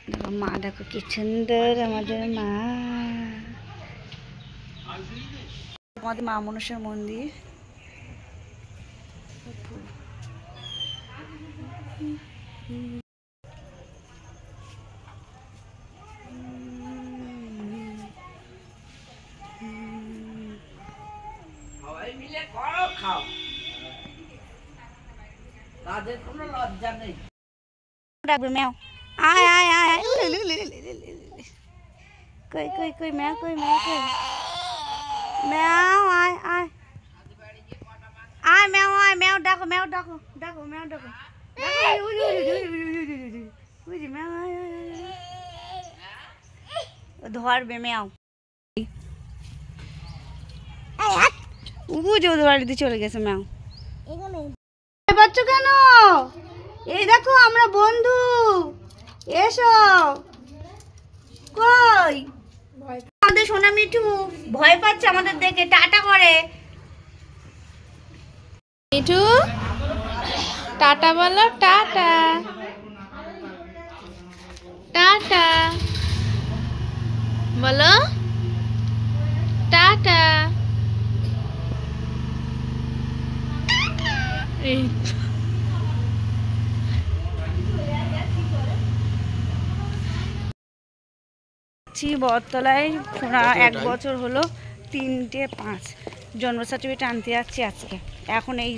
দেখো মা, দেখো কি সুন্দর আমাদের মা। আমাদের মা মনসার মন্দির। ডাকবে ম্যাও, আয় আয় আয় আয়, কই কই কই ম্যাও, কই ম্যাও, কই ম্যাও, আয় আয় আয় ম্যাও, আয় ম্যাও ডাকো, ম্যাও ডাকো, ডাকো ম্যাও ডাকো, বুঝি ম্যাও ধরবে ম্যাও। বুঝি ওদের বাড়িতে চলে গেছে ম্যাও। পাচ্ছ কেন? এই দেখো আমরা বন্ধু, এসো। কই আমাদের সোনা মিঠু ভয় পাচ্ছে আমাদের দেখে, টাটা করে। মিঠু টাটা বলো, টাটা টাটা বলো, টাটা। বটতলায় 1 বছর হলো, 3:05 জন্ম সার্টিফিকেট আনতে যাচ্ছি আজকে। এখন এই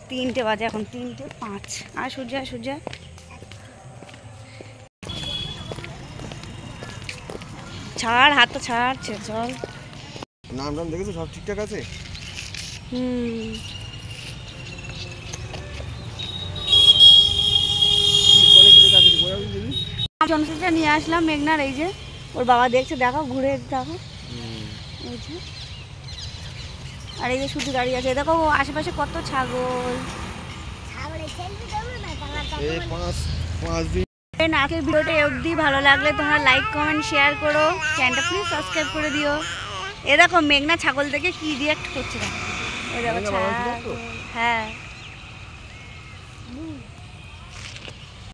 3টে বাজে, এখন 3:05। আর সূর্যা সূর্যা ছাড়, হাত তো ছাড়ছে, চল। নাম নাম দেখেছো, সব ঠিকঠাক আছে? জনসংখ্যা নিয়ে আসলাম মেঘনার, এই যে ওর বাবা দেখছে, দেখো ঘুরে দেখো, এই যে। আর এই যে শুধু দাঁড়িয়ে আছে, দেখো আশেপাশে কত ছাগল। আজকের ভিডিওটা অবধি, ভালো লাগলে তোমরা লাইক কমেন্ট শেয়ার করো, চ্যানেলটা প্লিজ সাবস্ক্রাইব করে দিও। এ দেখো মেঘনা ছাগল দেখে কি রিয়াক্ট করছে, দেখো। এই দেখো ছাগল, হ্যাঁ।